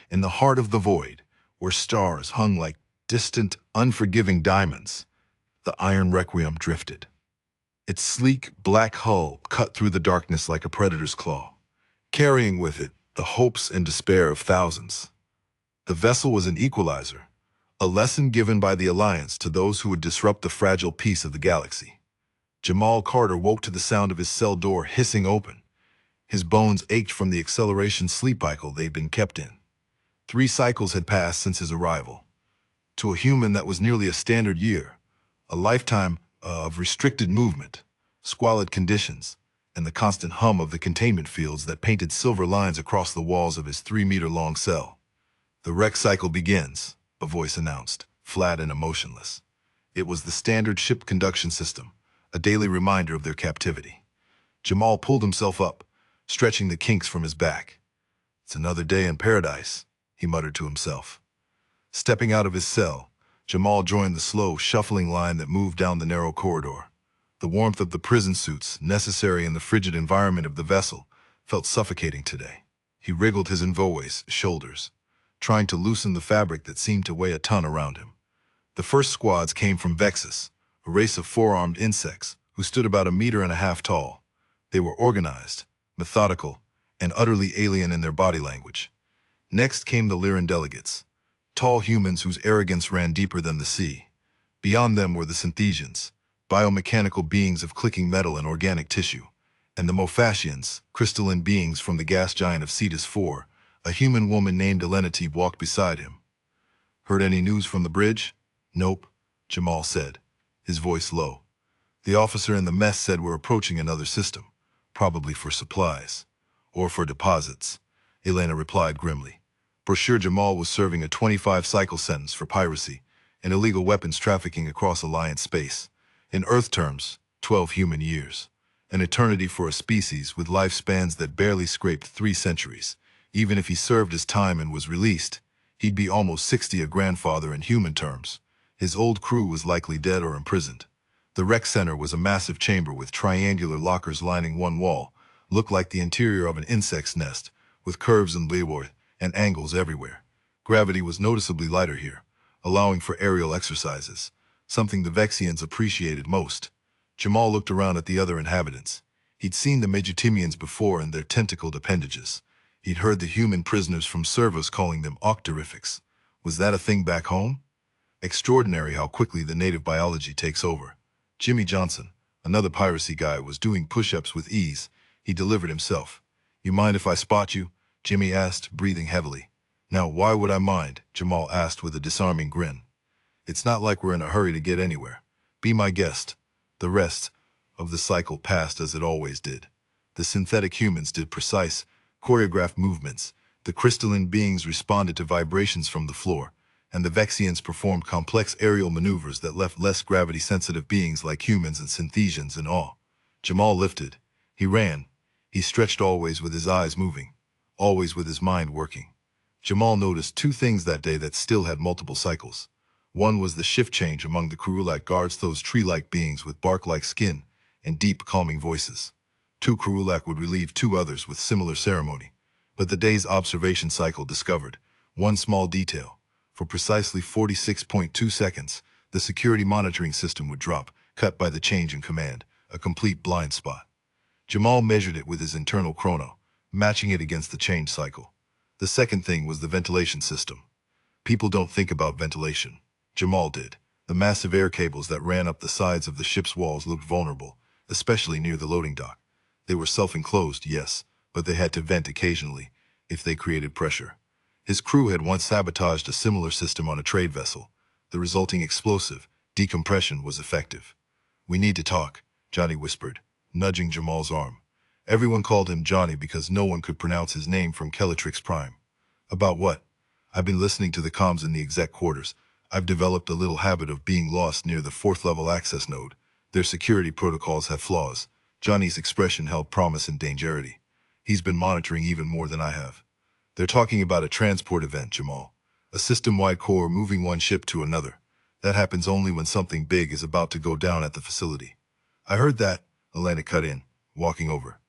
In the heart of the void, where stars hung like distant, unforgiving diamonds, the Iron Requiem drifted. Its sleek, black hull cut through the darkness like a predator's claw, carrying with it the hopes and despair of thousands. The vessel was an equalizer, a lesson given by the Alliance to those who would disrupt the fragile peace of the galaxy. Jamal Carter woke to the sound of his cell door hissing open. His bones ached from the acceleration sleep cycle they'd been kept in. 3 cycles had passed since his arrival. To a human, that was nearly a standard year, a lifetime of restricted movement, squalid conditions, and the constant hum of the containment fields that painted silver lines across the walls of his 3-meter-long cell. "The rec cycle begins," a voice announced, flat and emotionless. It was the standard ship conduction system, a daily reminder of their captivity. Jamal pulled himself up, stretching the kinks from his back. "It's another day in paradise," he muttered to himself. Stepping out of his cell, Jamal joined the slow, shuffling line that moved down the narrow corridor. The warmth of the prison suits, necessary in the frigid environment of the vessel, felt suffocating today. He wriggled his envoy's shoulders, trying to loosen the fabric that seemed to weigh a ton around him. The first squads came from Vexus, a race of 4-armed insects who stood about 1.5 meters tall. They were organized, methodical, and utterly alien in their body language. Next came the Lyran delegates, tall humans whose arrogance ran deeper than the sea. Beyond them were the Synthesians, biomechanical beings of clicking metal and organic tissue, and the Mofascians, crystalline beings from the gas giant of Cetus 4. A human woman named Elenity walked beside him. "Heard any news from the bridge?" "Nope," Jamal said, his voice low. "The officer in the mess said we're approaching another system, probably for supplies. Or for deposits," Elena replied grimly. Brochure Jamal was serving a 25-cycle sentence for piracy and illegal weapons trafficking across Alliance space. In Earth terms, 12 human years. An eternity for a species with lifespans that barely scraped 3 centuries. Even if he served his time and was released, he'd be almost 60, a grandfather in human terms. His old crew was likely dead or imprisoned. The rec center was a massive chamber with triangular lockers lining one wall, looked like the interior of an insect's nest, with curves and leeward and angles everywhere. Gravity was noticeably lighter here, allowing for aerial exercises, something the Vexians appreciated most. Jamal looked around at the other inhabitants. He'd seen the Megitimians before and their tentacled appendages. He'd heard the human prisoners from Servos calling them octorifics. Was that a thing back home? Extraordinary how quickly the native biology takes over. Jimmy Johnson, another piracy guy, was doing push-ups with ease. He delivered himself. "You mind if I spot you?" Jimmy asked, breathing heavily. "Now, why would I mind?" Jamal asked with a disarming grin. "It's not like we're in a hurry to get anywhere. Be my guest." The rest of the cycle passed as it always did. The synthetic humans did precise, choreographed movements. The crystalline beings responded to vibrations from the floor, and the Vexians performed complex aerial maneuvers that left less gravity-sensitive beings like humans and Synthesians in awe. Jamal lifted. He ran. He stretched, always with his eyes moving, always with his mind working. Jamal noticed 2 things that day that still had multiple cycles. One was the shift change among the Kurulak guards, those tree-like beings with bark-like skin and deep, calming voices. 2 Kurulak would relieve 2 others with similar ceremony. But the day's observation cycle discovered one small detail. For precisely 46.2 seconds, the security monitoring system would drop, cut by the change in command, a complete blind spot. Jamal measured it with his internal chrono, matching it against the change cycle. The second thing was the ventilation system. People don't think about ventilation. Jamal did. The massive air cables that ran up the sides of the ship's walls looked vulnerable, especially near the loading dock. They were self-enclosed, yes, but they had to vent occasionally if they created pressure. His crew had once sabotaged a similar system on a trade vessel. The resulting explosive decompression was effective. "We need to talk," Johnny whispered, nudging Jamal's arm. Everyone called him Johnny because no one could pronounce his name from Kelletrix Prime. "About what?" "I've been listening to the comms in the exec quarters. I've developed a little habit of being lost near the 4th-level access node. Their security protocols have flaws." Johnny's expression held promise and dangerity. "He's been monitoring even more than I have. They're talking about a transport event, Jamal. A system-wide core moving one ship to another. That happens only when something big is about to go down at the facility." "I heard that," Elena cut in, walking over.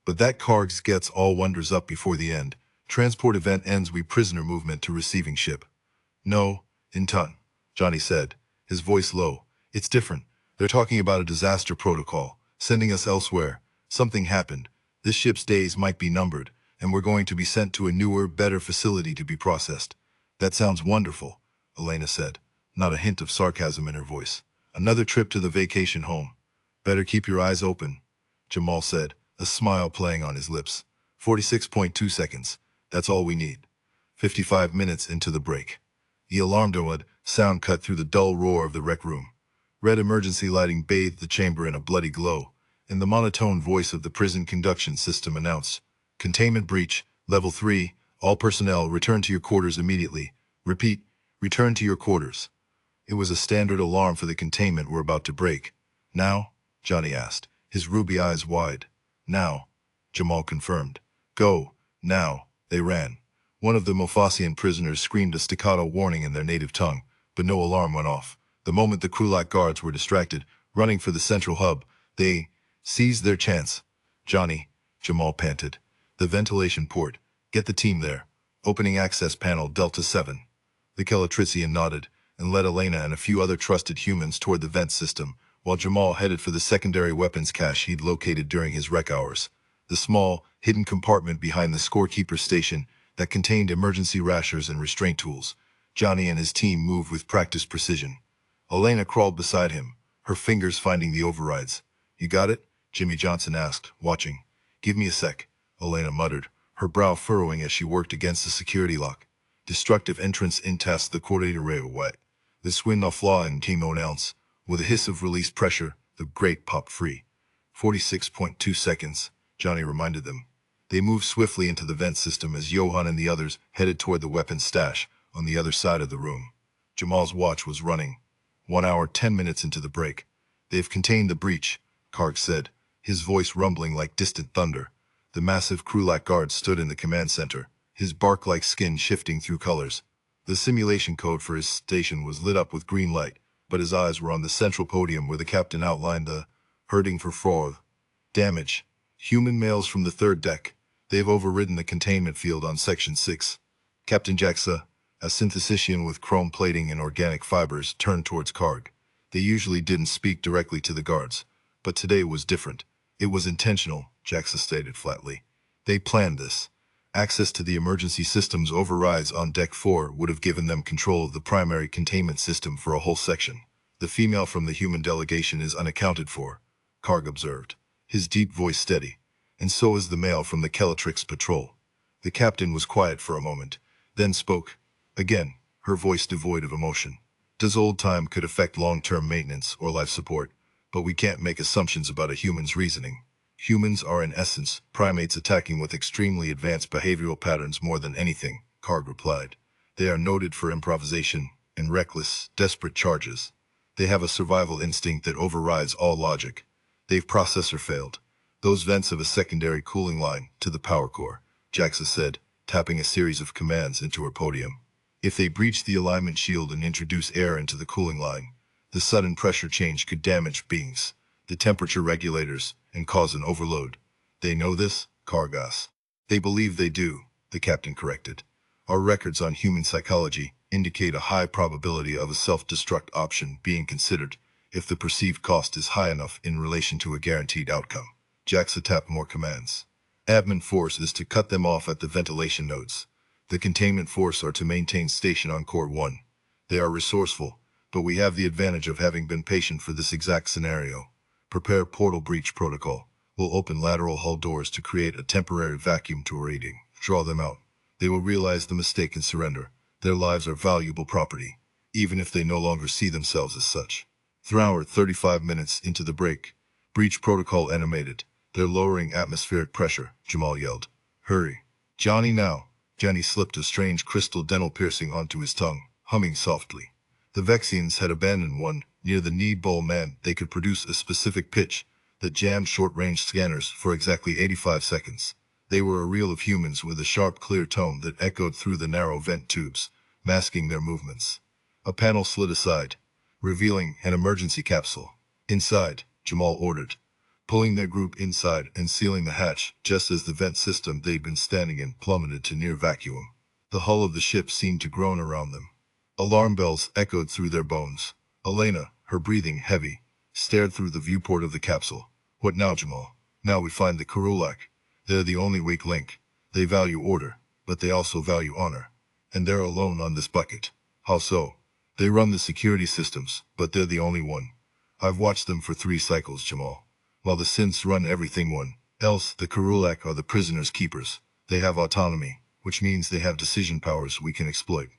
"But that Kargs gets all wonders up before the end. Transport event ends. We prisoner movement to receiving ship. No, in ton, Johnny said, his voice low. It's different. They're talking about a disaster protocol, sending us elsewhere. Something happened. This ship's days might be numbered, and we're going to be sent to a newer, better facility to be processed. That sounds wonderful, Elena said, not a hint of sarcasm in her voice. Another trip to the vacation home. Better keep your eyes open, Jamal said, a smile playing on his lips. 46.2 seconds. That's all we need. 55 minutes into the break. The alarm would sound cut through the dull roar of the rec room. Red emergency lighting bathed the chamber in a bloody glow, and the monotone voice of the prison conduction system announced, "Containment breach, level 3, all personnel return to your quarters immediately. Repeat, return to your quarters." It was a standard alarm for the containment we're about to break. "Now?" Johnny asked, his ruby eyes wide. "Now," Jamal confirmed. "Go, now." They ran. One of the Mofassian prisoners screamed a staccato warning in their native tongue, but no alarm went off. The moment the Krulak guards were distracted, running for the central hub, they seized their chance. "Johnny," Jamal panted. "The ventilation port. Get the team there. Opening access panel Delta 7. The Calatrician nodded and led Elena and a few other trusted humans toward the vent system, while Jamal headed for the secondary weapons cache he'd located during his rec hours. The small, hidden compartment behind the scorekeeper station that contained emergency rashers and restraint tools. Johnny and his team moved with practiced precision. Elena crawled beside him, her fingers finding the overrides. "You got it?" Jimmy Johnson asked, watching. "Give me a sec," Elena muttered, her brow furrowing as she worked against the security lock. Destructive entrance in task the coordinator away. The swing off flaw in chemo announced. With a hiss of released pressure, the grate popped free. 46.2 seconds, Johnny reminded them. They moved swiftly into the vent system as Johan and the others headed toward the weapons stash on the other side of the room. Jamal's watch was running. 1 hour, 10 minutes into the break. "They've contained the breach," Karg said, his voice rumbling like distant thunder. The massive Krulak guard stood in the command center, his bark-like skin shifting through colors. The simulation code for his station was lit up with green light, but his eyes were on the central podium where the captain outlined the herding for fraud. "Damage. Human males from the third deck. They've overridden the containment field on Section 6. Captain Jaxa, a synthesician with chrome plating and organic fibers, turned towards Karg. They usually didn't speak directly to the guards, but today was different. It was intentional, Jaxa stated flatly. They planned this. Access to the emergency system's overrides on Deck 4 would have given them control of the primary containment system for a whole section. The female from the human delegation is unaccounted for, Karg observed, his deep voice steady. And so is the male from the Calatrix patrol. The captain was quiet for a moment, then spoke. Again, her voice devoid of emotion. "Does old time could affect long-term maintenance or life support, but we can't make assumptions about a human's reasoning. Humans are in essence primates attacking with extremely advanced behavioral patterns more than anything," Karg replied. "They are noted for improvisation and reckless, desperate charges. They have a survival instinct that overrides all logic. They've processor failed. Those vents of a secondary cooling line to the power core," Jaxa said, tapping a series of commands into her podium. "If they breach the alignment shield and introduce air into the cooling line, the sudden pressure change could damage beings, the temperature regulators, and cause an overload. They know this?" Karg asked. "They believe they do," the captain corrected. "Our records on human psychology indicate a high probability of a self-destruct option being considered if the perceived cost is high enough in relation to a guaranteed outcome." Jaxa tapped more commands. "Admin force is to cut them off at the ventilation nodes. The containment force are to maintain station on Core 1. They are resourceful, but we have the advantage of having been patient for this exact scenario. Prepare portal breach protocol. We'll open lateral hull doors to create a temporary vacuum to rating. Draw them out. They will realize the mistake and surrender. Their lives are valuable property, even if they no longer see themselves as such." 3 hours 35 minutes into the break. Breach protocol animated. "They're lowering atmospheric pressure," Jamal yelled. "Hurry." "Johnny now." Johnny slipped a strange crystal dental piercing onto his tongue, humming softly. The Vexians had abandoned one near the knee bowl man. They could produce a specific pitch that jammed short-range scanners for exactly 85 seconds. They were a reel of humans with a sharp, clear tone that echoed through the narrow vent tubes, masking their movements. A panel slid aside, revealing an emergency capsule. "Inside," Jamal ordered. pulling their group inside and sealing the hatch just as the vent system they'd been standing in plummeted to near vacuum. The hull of the ship seemed to groan around them. Alarm bells echoed through their bones. Elena, her breathing heavy, stared through the viewport of the capsule. What now, Jamal? Now we find the Karulak. They're the only weak link. They value order, but they also value honor. And they're alone on this bucket. How so? They run the security systems, but they're the only one. I've watched them for 3 cycles, Jamal. While the synths run everything one else, the Karulak are the prisoners' keepers. They have autonomy, which means they have decision powers we can exploit.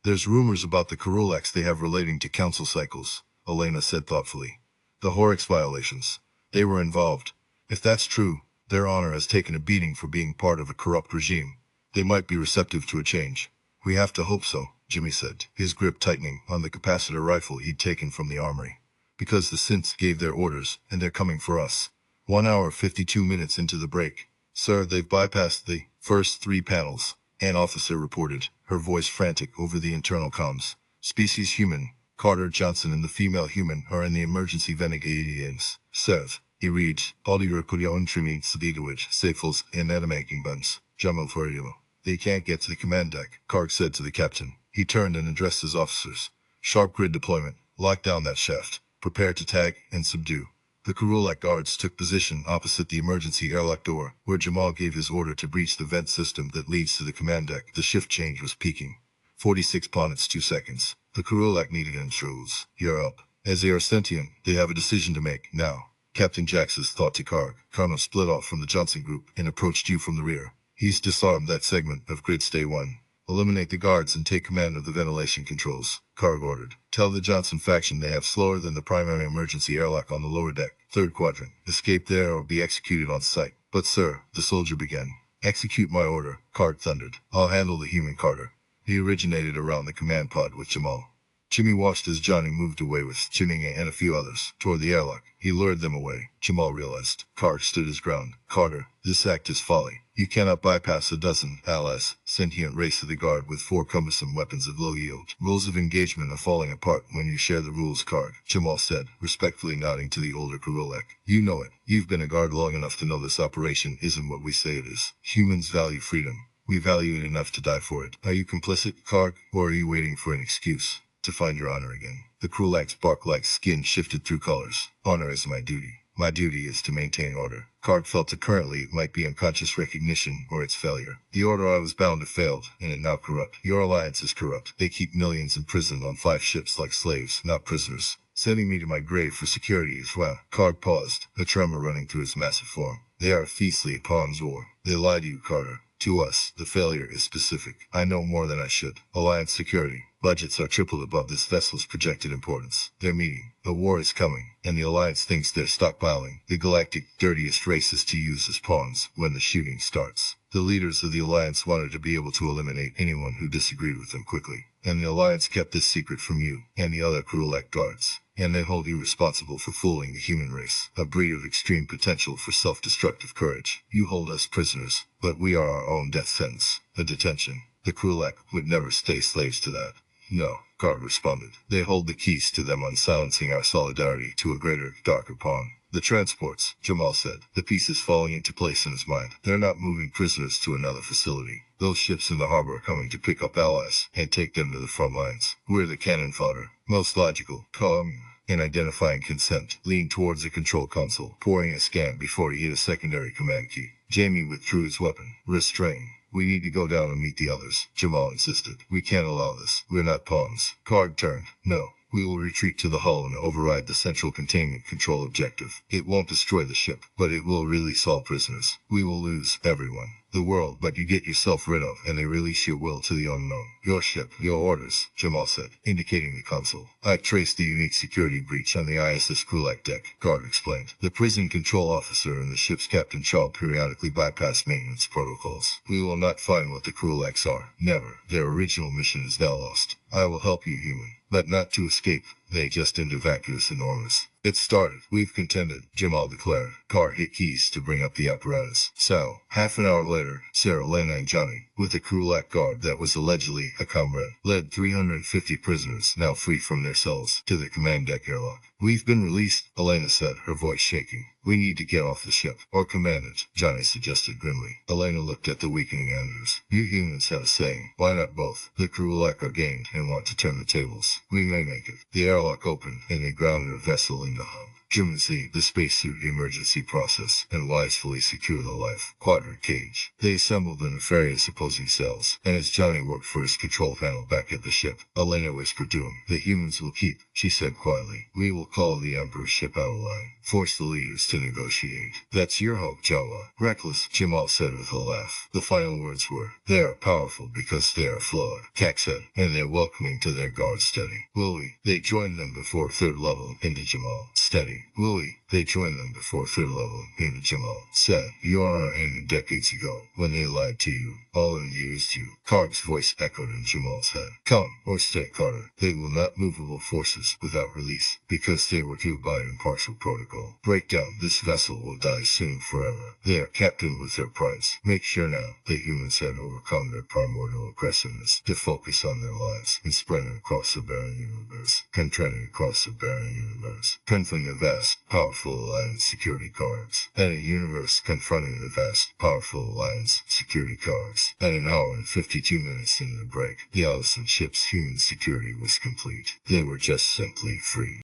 There's rumors about the Karulaks they have relating to council cycles, Elena said thoughtfully. The Horrocks violations. They were involved. If that's true, their honor has taken a beating for being part of a corrupt regime. They might be receptive to a change. We have to hope so, Jimmy said, his grip tightening on the capacitor rifle he'd taken from the armory. Because the synths gave their orders, and they're coming for us. 1 hour 52 minutes into the break. Sir, they've bypassed the first 3 panels, an officer reported, her voice frantic over the internal comms. Species human. Carter, Johnson, and the female human are in the emergency venegadians. Serve. He reads, Audio Kurion Trimi Sabigawich, Safels, and Etamaking Buns. Jamal Furielo. They can't get to the command deck, Karg said to the captain. He turned and addressed his officers. Sharp grid deployment. Lock down that shaft. Prepare to tag and subdue. The Karulak guards took position opposite the emergency airlock door, where Jamal gave his order to breach the vent system that leads to the command deck. The shift change was peaking. 46 planets 2 seconds. The Karulak needed intros. You're up. As they are sentient, they have a decision to make, now. Captain Jax's thought to Karg. Karno split off from the Johnson group and approached you from the rear. He's disarmed that segment of grid stay 1. Eliminate the guards and take command of the ventilation controls, Karg ordered. Tell the Johnson faction they have slower than the primary emergency airlock on the lower deck, 3rd quadrant. Escape there or be executed on sight. But sir, the soldier began. Execute my order, Karg thundered. I'll handle the human Carter. He originated around the command pod with Jamal. Jimmy watched as Johnny moved away with Chininga and a few others toward the airlock. He lured them away. Jamal realized. Karg stood his ground. Carter, this act is folly. You cannot bypass a dozen allies. Sentient race of the guard with 4 cumbersome weapons of low yield. Rules of engagement are falling apart when you share the rules, Karg, Jamal said, respectfully nodding to the older Karulak. You know it. You've been a guard long enough to know this operation isn't what we say it is. Humans value freedom. We value it enough to die for it. Are you complicit, Karg, or are you waiting for an excuse to find your honor again? The Krulak's bark-like skin shifted through colors. Honor is my duty. My duty is to maintain order. Karg felt that currently it might be unconscious recognition or its failure. The order I was bound to failed, and it now corrupt. Your alliance is corrupt. They keep millions imprisoned on 5 ships like slaves, not prisoners. Sending me to my grave for security as well. Karg paused, a tremor running through his massive form. They are Feastly pawns or they lie to you, Carter. To us, the failure is specific. I know more than I should. Alliance security. Budgets are tripled above this vessel's projected importance. They're meeting. A war is coming, and the Alliance thinks they're stockpiling the galactic dirtiest races to use as pawns when the shooting starts. The leaders of the Alliance wanted to be able to eliminate anyone who disagreed with them quickly, and the Alliance kept this secret from you and the other Krulak guards. And they hold you responsible for fooling the human race, a breed of extreme potential for self-destructive courage. You hold us prisoners, but we are our own death sentence, a detention. The Krulak would never stay slaves to that. No, Karg responded. They hold the keys to them on silencing our solidarity to a greater, darker pawn. The transports, Jamal said, the pieces falling into place in his mind. They're not moving prisoners to another facility. Those ships in the harbor are coming to pick up allies and take them to the front lines. We're the cannon fodder. Most logical. Calm. In identifying consent, leaned towards the control console, pouring a scan before he hit a secondary command key. Jamie withdrew his weapon. Restrain. We need to go down and meet the others, Jamal insisted. We can't allow this. We're not pawns. Karg turned. No. We will retreat to the hull and override the central containment control objective. It won't destroy the ship, but it will release all prisoners. We will lose everyone. The world, but you get yourself rid of, and they release your will to the unknown. Your ship, your orders, Jamal said, indicating the console. I traced the unique security breach on the ISS Krulak deck, Karg explained. The prison control officer and the ship's captain shall periodically bypass maintenance protocols. We will not find what the Krulaks are. Never. Their original mission is now lost. I will help you, human. But not to escape. They just into vacuous enormous. It started. We've contended, Jamal declared. Carr hit keys to bring up the apparatus. So, half an hour later, Sarah, Lena, and Johnny, with a Krulak guard that was allegedly a comrade, led 350 prisoners, now free from their cells, to the command deck airlock. We've been released, Elena said, her voice shaking. We need to get off the ship. Or command it, Johnny suggested grimly. Elena looked at the weakening Anders. You humans had a saying. Why not both? The Krulak are gained and want to turn the tables. We may make it. The airlock opened, and they grounded a vessel in the hub. Humans the spacesuit emergency process and wisely secure the life quadrant cage. They assembled the nefarious opposing cells, and as Johnny worked for his control panel back at the ship, Elena whispered to him, the humans will keep, she said quietly. We will call the Emperor's ship out of line. Force the leaders to negotiate. That's your hope, Jawa. Reckless, Jamal said with a laugh. The final words were, they are powerful because they are flawed, Kak said, and they're welcoming to their guard steady. Will we? They joined them before third level, into Jamal. Steady. Will we? They joined them before third level, into Jamal. Said, you are in decades ago, when they lied to you, all and used you. Carter's voice echoed in Jamal's head. Come, or stay, Carter. They will not movable forces without release, because they were due by impartial protocol. Breakdown, this vessel will die soon forever. They are captained with their prize. Make sure now, the humans had overcome their primordial aggressiveness to focus on their lives and spreading across the barren universe, contending across the barren universe, confronting the vast, powerful alliance security guards, and a universe confronting the vast, powerful alliance security guards. At an hour and 52 minutes into the break, the Allison ship's human security was complete. They were just simply free.